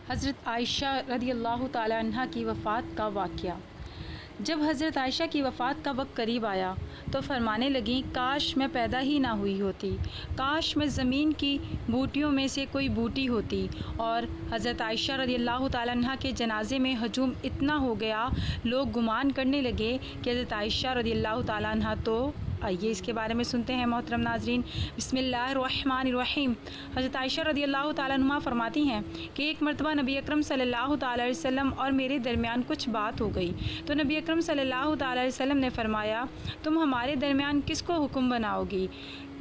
حضرت عائشہ رضی اللہ تعالی عنہ کی وفات کا واقعہ۔ جب حضرت عائشہ کی وفات کا وقت قریب آیا تو فرمانے لگیں، کاش میں پیدا ہی نہ ہوئی ہوتی، کاش میں زمین کی بوٹیوں میں سے کوئی بوٹی ہوتی۔ اور حضرت عائشہ رضی اللہ تعالیٰ عنہ کے جنازے میں ہجوم اتنا ہو گیا، لوگ گمان کرنے لگے کہ حضرت عائشہ رضی اللہ تعالیٰ عنہ تو آئیے اس کے بارے میں سنتے ہیں محترم ناظرین۔ بسم اللہ الرحمن الرحیم۔ حضرت عائشہ رضی اللہ تعالیٰ عنہ فرماتی ہیں کہ ایک مرتبہ نبی اکرم صلی اللہ تعالیٰ علیہ وسلم اور میرے درمیان کچھ بات ہو گئی تو نبی اکرم صلی اللہ تعالیٰ علیہ وسلم نے فرمایا، تم ہمارے درمیان کس کو حکم بناؤ گی؟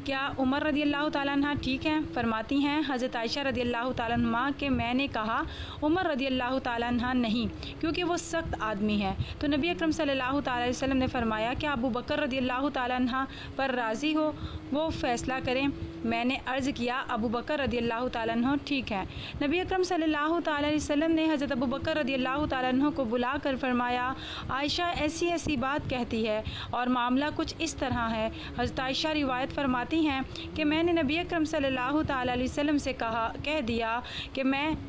کیا عمر رضی اللہ تعالیٰ عنہ ٹھیک ہیں؟ فرماتی ہیں حضرت عائشہ رضی اللہ تعالیٰ عنہ کہ میں نے کہا عمر رضی اللہ تعالیٰ عنہ نہیں، کیونکہ وہ سخت آدمی ہے۔ تو نبی اکرم صلی اللہ تعالیٰ علیہ وسلم نے فرمایا، کیا ابو بکر رضی اللہ تعالیٰ عنہ پر راضی ہو، وہ فیصلہ کریں؟ میں نے عرض کیا ابو بکر رضی اللہ تعالیٰ عنہ ٹھیک ہے۔ نبی اکرم صلی اللہ تعالیٰ علیہ وسلم نے حضرت ابو بکر رضی اللہ تعالیٰ عنہ کو بلا کر فرمایا، عائشہ ایسی ایسی بات کہتی ہے اور معاملہ کچھ اس طرح ہے۔ حضرت عائشہ روایت فرماتی ہیں کہ میں نے نبی اکرم صلی اللہ تعالیٰ علیہ وسلم سے کہہ دیا کہ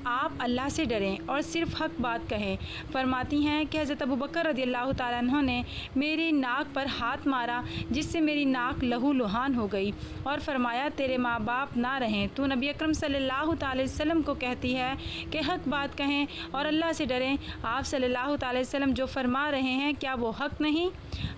آپ اللہ سے ڈریں اور صرف حق بات کہیں۔ فرماتی ہیں کہ حضرت ابو بکر رضی اللہ تعالیٰ عنہ نے میری ناک پر ہاتھ مارا جس سے میری ناک لہو لہان ہو گئی اور فرمایا، تیرے ماں باپ نہ رہیں، تو نبی اکرم صلی اللہ تعالیٰ علیہ وسلم کو کہتی ہے کہ حق بات کہیں اور اللہ سے ڈریں۔ آپ صلی اللہ تعالیٰ علیہ وسلم جو فرما رہے ہیں کیا وہ حق نہیں؟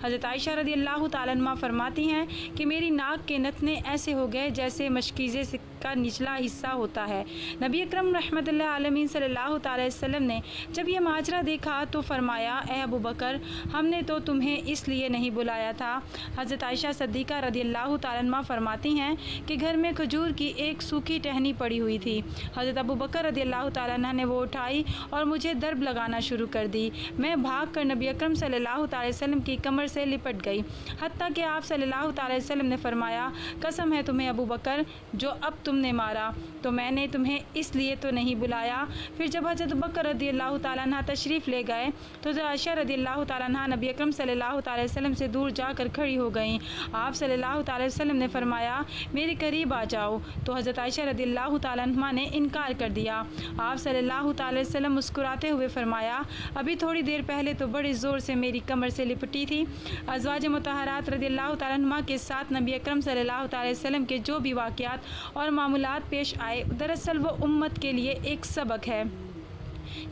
حضرت عائشہ رضی اللہ تعالیٰ عنہ فرماتی ہیں کہ میری ناک کے نتنے ایسے ہو گئے جیسے مشکیزے کا نچلا حصہ ہوتا ہے۔ نبی اکرم رحمۃ اللہ علیہ صلی اللہ تعالیٰ علیہ وسلم نے جب یہ ماجرا دیکھا تو فرمایا، اے ابو بکر، ہم نے تو تمہیں اس لیے نہیں بلایا تھا۔ حضرت عائشہ صدیقہ رضی اللہ تعالیٰ عنہ فرماتی ہیں کہ گھر میں کھجور کی ایک سوکھی ٹہنی پڑی ہوئی تھی۔ حضرت ابو بکر رضی اللہ تعالیٰ عنہ نے وہ اٹھائی اور مجھے درب لگانا شروع کر دی۔ میں بھاگ کر نبی اکرم صلی اللہ تعالیٰ علیہ وسلم کی کمر سے لپٹ گئی، حتیٰ کہ آپ صلی اللہ تعالیٰ علیہ وسلم نے فرمایا، قسم ہے تمہیں ابو بکر جو اب تم نے مارا، تو میں نے تمہیں اس لیے تو نہیں بلایا۔ پھر جب حضرت بکر رضی اللہ تعالیٰ عنہ تشریف لے گئے تو حضرت عائشہ رضی اللہ تعالیٰ عنہ نبی اکرم صلی اللہ تعالیٰ علیہ وسلم سے دور جا کر کھڑی ہو گئیں۔ آپ صلی اللہ تعالیٰ علیہ وسلم نے فرمایا، میرے قریب آ جاؤ، تو حضرت عائشہ رضی اللہ تعالیٰ عنہ نے انکار کر دیا۔ آپ صلی اللہ تعالیٰ علیہ وسلم مسکراتے ہوئے فرمایا، ابھی تھوڑی دیر پہلے تو بڑے زور سے میری کمر سے لپٹی تھی۔ ازواج مطہرات رضی اللہ تعالیٰ عنہ کے ساتھ نبی اکرم صلی اللہ تعالیٰ علیہ وسلم کے جو بھی واقعات اور معاملات پیش آئے، دراصل وہ امت کے لیے ایک سبق ہے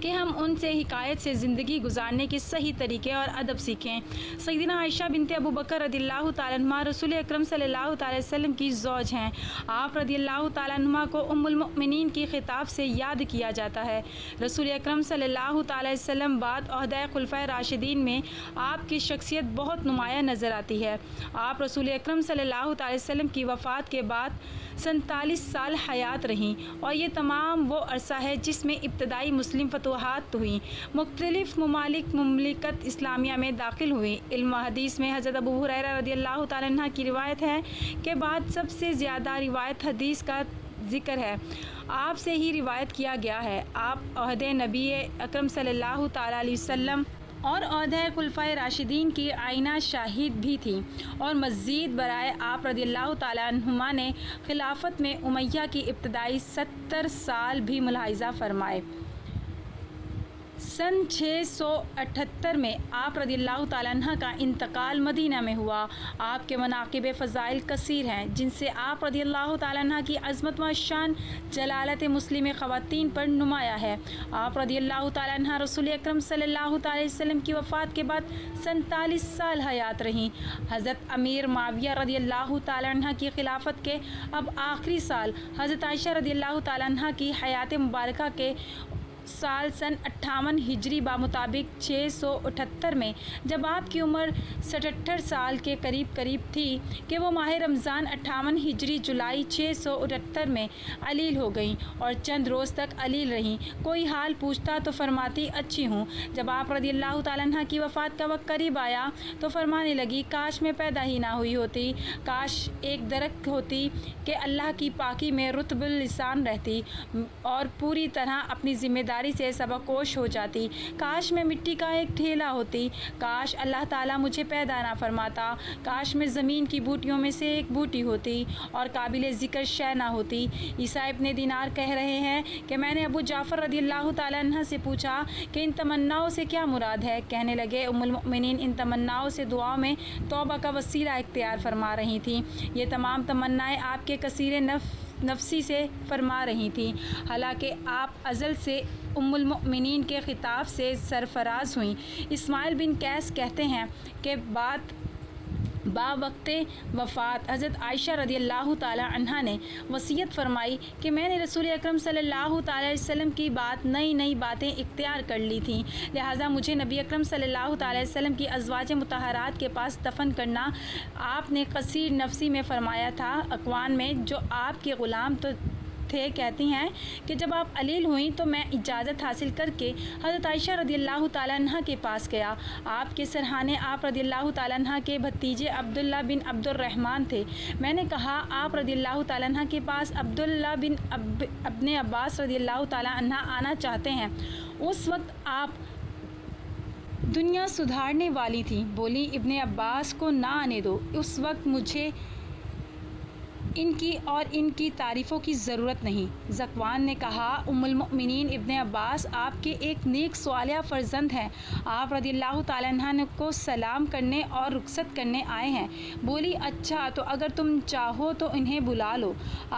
کہ ہم ان سے حکایت سے زندگی گزارنے کے صحیح طریقے اور ادب سیکھیں۔ سیدنا عائشہ بنت ابو بکر رضی اللہ تعالیٰ عنہ رسول اکرم صلی اللہ تعالیٰ وسلم کی زوج ہیں۔ آپ رضی اللہ تعالیٰ عنہ کو ام المؤمنین کی خطاب سے یاد کیا جاتا ہے۔ رسول اکرم صلی اللہ تعالیٰ وسلم بعد عہدۂ خلفائے راشدین میں آپ کی شخصیت بہت نمایاں نظر آتی ہے۔ آپ رسول اکرم صلی اللہ تعالیٰ وسلم کی وفات کے بعد 47 سال حیات رہیں، اور یہ تمام وہ عرصہ ہے جس میں ابتدائی مسلم فتوحات ہوئیں، مختلف مملکت اسلامیہ میں داخل ہوئیں۔ علم و حدیث میں حضرت ابو ہریرہ رضی اللہ تعالیٰ عنہ کی روایت ہے کہ بعد سب سے زیادہ روایت حدیث کا ذکر ہے، آپ سے ہی روایت کیا گیا ہے۔ آپ عہد نبی اکرم صلی اللہ تعالیٰ علیہ وسلم اور عہدۂ خلفائے راشدین کی آئینہ شاہد بھی تھیں، اور مزید برائے آپ رضی اللہ تعالیٰ عنہما نے خلافت میں امیہ کی ابتدائی 70 سال بھی ملاحظہ فرمائے۔ سن 678 میں آپ رضی اللہ تعالیٰ عنہ کا انتقال مدینہ میں ہوا۔ آپ کے مناقب فضائل کثیر ہیں جن سے آپ رضی اللہ تعالیٰ عنہ کی عظمت و شان جلالت مسلم خواتین پر نمایاں ہے۔ آپ رضی اللہ تعالیٰ عنہ رسول اکرم صلی اللہ تعالیٰ علیہ وسلم کی وفات کے بعد 47 سال حیات رہیں۔ حضرت امیر معاویہ رضی اللہ تعالیٰ عنہ کی خلافت کے اب آخری سال حضرت عائشہ رضی اللہ تعالیٰ عنہ کی حیات مبارکہ کے سال سن 58 ہجری بمطابق 678 میں، جب آپ کی عمر 77 سال کے قریب تھی کہ وہ ماہ رمضان 58 ہجری جولائی 678 میں علیل ہو گئیں اور چند روز تک علیل رہیں۔ کوئی حال پوچھتا تو فرماتی اچھی ہوں۔ جب آپ رضی اللہ تعالیٰ عنہ کی وفات کا وقت قریب آیا تو فرمانے لگی، کاش میں پیدا ہی نہ ہوئی ہوتی، کاش ایک درخت ہوتی کہ اللہ کی پاکی میں رطب اللسان رہتی اور پوری طرح اپنی ذمہ سمجھداری سے سبکدوش ہو جاتی۔ کاش میں مٹی کا ایک ڈھیلا ہوتی، کاش اللہ تعالیٰ مجھے پیدا نہ فرماتا، کاش میں زمین کی بوٹیوں میں سے ایک بوٹی ہوتی اور قابل ذکر شے نہ ہوتی۔ عیسیٰ ابن دینار کہہ رہے ہیں کہ میں نے ابو جعفر رضی اللہ تعالیٰ عنہ سے پوچھا کہ ان تمناؤں سے کیا مراد ہے؟ کہنے لگے ام المؤمنین ان تمناؤں سے دعاؤں میں توبہ کا وسیلہ اختیار فرما رہی تھیں۔ یہ تمام تمنائیں آپ کے کثیر نفسی سے فرما رہی تھیں، حالانکہ آپ ازل سے ام المؤمنین کے خطاب سے سرفراز ہوئیں۔ اسماعیل بن قیس کہتے ہیں کہ وقت وفات حضرت عائشہ رضی اللہ تعالیٰ عنہ نے وصیت فرمائی کہ میں نے رسول اکرم صلی اللہ تعالیٰ علیہ وسلم کی نئی باتیں اختیار کر لی تھیں، لہٰذا مجھے نبی اکرم صلی اللہ تعالیٰ علیہ وسلم کی ازواج مطہرات کے پاس دفن کرنا آپ نے قصیر نفسی میں فرمایا تھا۔ اقوام میں جو آپ کے غلام تو تھے کہتی ہیں کہ جب آپ علیل ہوئیں تو میں اجازت حاصل کر کے حضرت عائشہ رضی اللہ تعالیٰ عنہ کے پاس گیا۔ آپ کے سرحانے آپ رضی اللہ تعالیٰ عنہ کے بھتیجے عبداللہ بن عبد الرحمن تھے۔ میں نے کہا آپ رضی اللہ تعالیٰ عنہ کے پاس عبداللہ بن ابن عباس رضی اللہ تعالیٰ عنہ آنا چاہتے ہیں۔ اس وقت آپ دنیا سدھارنے والی تھیں۔ بولی ابن عباس کو نہ آنے دو، اس وقت مجھے ان کی اور ان کی تعریفوں کی ضرورت نہیں۔ ذکوان نے کہا ام المؤمنین ابن عباس آپ کے ایک نیک صالح فرزند ہیں، آپ رضی اللہ تعالیٰ عنہ کو سلام کرنے اور رخصت کرنے آئے ہیں۔ بولی اچھا تو اگر تم چاہو تو انہیں بلا لو۔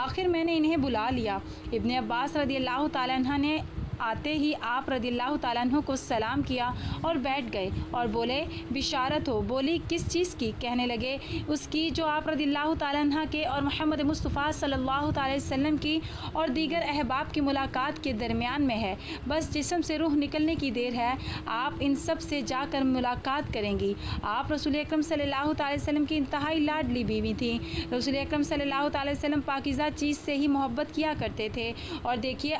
آخر میں نے انہیں بلا لیا۔ ابن عباس رضی اللہ تعالیٰ عنہ نے آتے ہی آپ رضی اللہ تعالیٰ عنہ کو سلام کیا اور بیٹھ گئے اور بولے بشارت ہو۔ بولی کس چیز کی؟ کہنے لگے اس کی جو آپ رضی اللہ تعالیٰ عنہ کے اور محمد مصطفیٰ صلی اللہ تعالیٰ علیہ وسلم کی اور دیگر احباب کی ملاقات کے درمیان میں ہے، بس جسم سے روح نکلنے کی دیر ہے، آپ ان سب سے جا کر ملاقات کریں گی۔ آپ رسول اکرم صلی اللہ تعالیٰ علیہ وسلم کی انتہائی لاڈلی بیوی تھیں۔ رسول اکرم صلی اللہ تعالیٰ علیہ وسلم پاکیزہ چیز سے ہی محبت کیا کرتے تھے، اور دیکھیے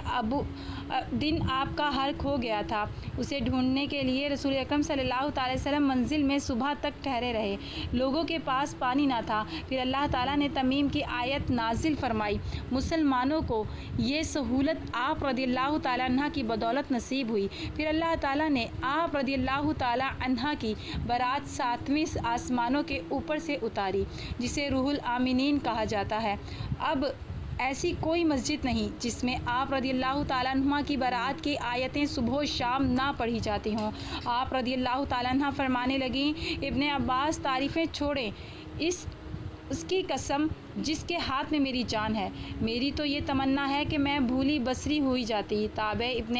دن آپ کا ہر کھو گیا تھا، اسے ڈھونڈنے کے لیے رسول اکرم صلی اللہ تعالیٰ علیہ وسلم منزل میں صبح تک ٹھہرے رہے، لوگوں کے پاس پانی نہ تھا۔ پھر اللہ تعالیٰ نے تمیم کی آیت نازل فرمائی، مسلمانوں کو یہ سہولت آپ رضی اللہ تعالیٰ عنہ کی بدولت نصیب ہوئی۔ پھر اللہ تعالیٰ نے آپ رضی اللہ تعالیٰ عنہ کی برات 7ویں آسمانوں کے اوپر سے اتاری، جسے روح الامینین کہا جاتا ہے۔ اب ایسی کوئی مسجد نہیں جس میں آپ رضی اللہ تعالیٰ عنہ کی برات کی آیتیں صبح و شام نہ پڑھی جاتی ہوں۔ آپ رضی اللہ تعالیٰ عنہ فرمانے لگیں ابن عباس تعریفیں چھوڑیں، اس کی قسم جس کے ہاتھ میں میری جان ہے، میری تو یہ تمنا ہے کہ میں بھولی بصری ہوئی جاتی۔ تابع ابن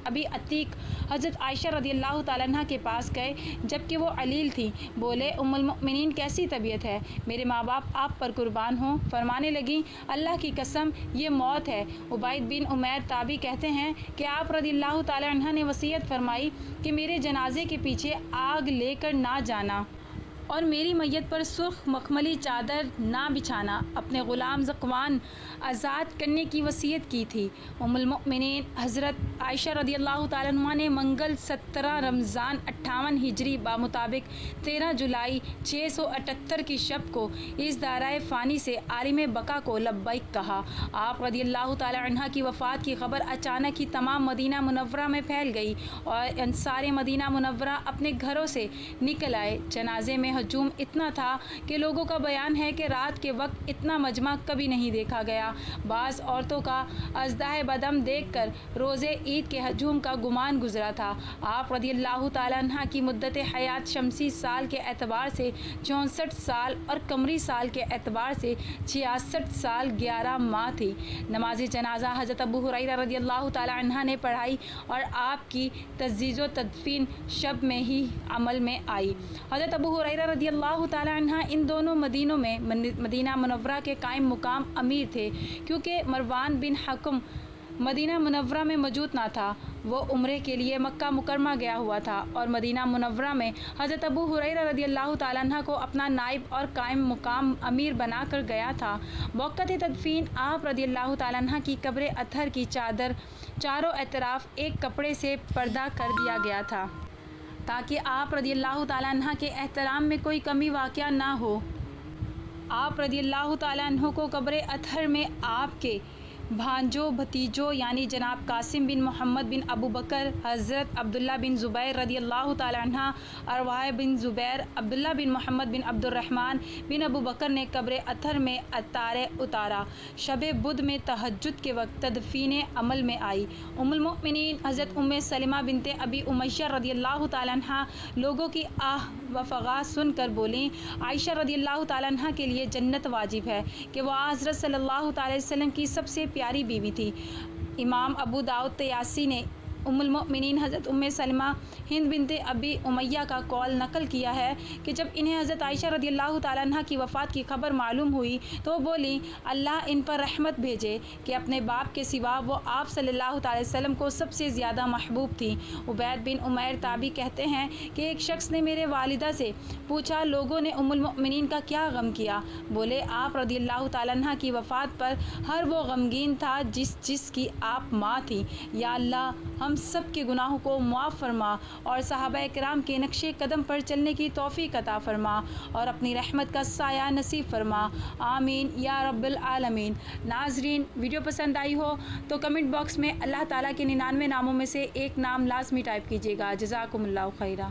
ابی عتیق حضرت عائشہ رضی اللہ تعالیٰ عنہ کے پاس گئے جبکہ وہ علیل تھیں۔ بولے ام المؤمنین کیسی طبیعت ہے؟ میرے ماں باپ آپ پر قربان ہوں۔ فرمانے لگیں اللہ کی قسم یہ موت ہے۔ عبید بن عمیر تابعی کہتے ہیں کہ آپ رضی اللہ تعالیٰ عنہ نے وصیت فرمائی کہ میرے جنازے کے پیچھے آگ لے کر نہ جانا اور میری میت پر سرخ مخملی چادر نہ بچھانا، اپنے غلام ذکوان آزاد کرنے کی وصیت کی تھی۔ ام المؤمنین حضرت عائشہ رضی اللہ تعالیٰ عنہ نے منگل 17 رمضان 58 ہجری بمطابق 13 جولائی 678 کی شب کو اس دارائے فانی سے عالم بقا کو لبیک کہا۔ آپ رضی اللہ تعالیٰ عنہ کی وفات کی خبر اچانک ہی تمام مدینہ منورہ میں پھیل گئی اور انصار مدینہ منورہ اپنے گھروں سے نکل آئے۔ جنازے میں ہجوم اتنا تھا کہ لوگوں کا بیان ہے کہ رات کے وقت اتنا مجمع کبھی نہیں دیکھا گیا۔ بعض عورتوں کا ازدحام بدم دیکھ کر روز عید کے ہجوم کا گمان گزرا تھا۔ آپ رضی اللہ تعالیٰ عنہ کی مدت حیات شمسی سال کے اعتبار سے 64 سال اور قمری سال کے اعتبار سے 66 سال 11 ماہ تھی۔ نماز جنازہ حضرت ابو ہریرہ رضی اللہ تعالیٰ عنہ نے پڑھائی اور آپ کی تجہیز و تدفین شب میں ہی عمل میں آئی۔ حضرت ابو ہریرہ رضی اللہ تعالیٰ عنہ ان دونوں مدینوں میں مدینہ منورہ کے قائم مقام امیر تھے، کیونکہ مروان بن حکم مدینہ منورہ میں موجود نہ تھا، وہ عمرے کے لیے مکہ مکرمہ گیا ہوا تھا اور مدینہ منورہ میں حضرت ابو ہریرہ رضی اللہ تعالیٰ عنہ کو اپنا نائب اور قائم مقام امیر بنا کر گیا تھا۔ وقت تدفین آپ رضی اللہ تعالیٰ عنہ کی قبر اطہر کی چادر چاروں اطراف ایک کپڑے سے پردہ کر دیا گیا تھا تاکہ آپ رضی اللہ تعالیٰ عنہ کے احترام میں کوئی کمی واقع نہ ہو۔ آپ رضی اللہ تعالیٰ عنہ کو قبر اطہر میں آپ کے بھانجوں بھتیجوں یعنی جناب قاسم بن محمد بن ابو بکر، حضرت عبداللہ بن زبیر رضی اللہ تعالیٰ عنہ، ارواح بن زبیر، عبداللہ بن محمد بن عبد الرحمن بن ابو بکر نے قبر اطہر میں عطارے اتارا۔ شب بدھ میں تہجد کے وقت تدفین عمل میں آئی۔ ام المؤمنین حضرت ام سلمہ بنت ابی امیہ رضی اللہ تعالیٰ عنہ لوگوں کی آہ و فغاں سن کر بولیں، عائشہ رضی اللہ تعالیٰ عنہ کے لیے جنت واجب ہے کہ وہ حضرت صلی اللہ تعالیٰ وسلم کی سب سے پیاری بیوی تھی۔ امام ابو داؤد طیالسی نے ام المؤمنین حضرت ام سلمہ ہند بنت ابی امیہ کا قول نقل کیا ہے کہ جب انہیں حضرت عائشہ رضی اللہ تعالیٰ عنہ کی وفات کی خبر معلوم ہوئی تو وہ بولیں، اللہ ان پر رحمت بھیجے کہ اپنے باپ کے سوا وہ آپ صلی اللہ تعالیٰ وسلم کو سب سے زیادہ محبوب تھیں۔ عبید بن عمیر تابعی کہتے ہیں کہ ایک شخص نے میرے والدہ سے پوچھا، لوگوں نے ام المؤمنین کا کیا غم کیا؟ بولے، آپ رضی اللہ تعالیٰ عنہ کی وفات پر ہر وہ غمگین تھا جس کی آپ ماں تھیں۔ یا اللہ ہم سب کے گناہوں کو معاف فرما اور صحابہ کرام کے نقش قدم پر چلنے کی توفیق عطا فرما اور اپنی رحمت کا سایہ نصیب فرما، آمین یا رب العالمین۔ ناظرین، ویڈیو پسند آئی ہو تو کمنٹ باکس میں اللہ تعالیٰ کے 99 ناموں میں سے ایک نام لازمی ٹائپ کیجیے گا۔ جزاکم اللہ خیرہ۔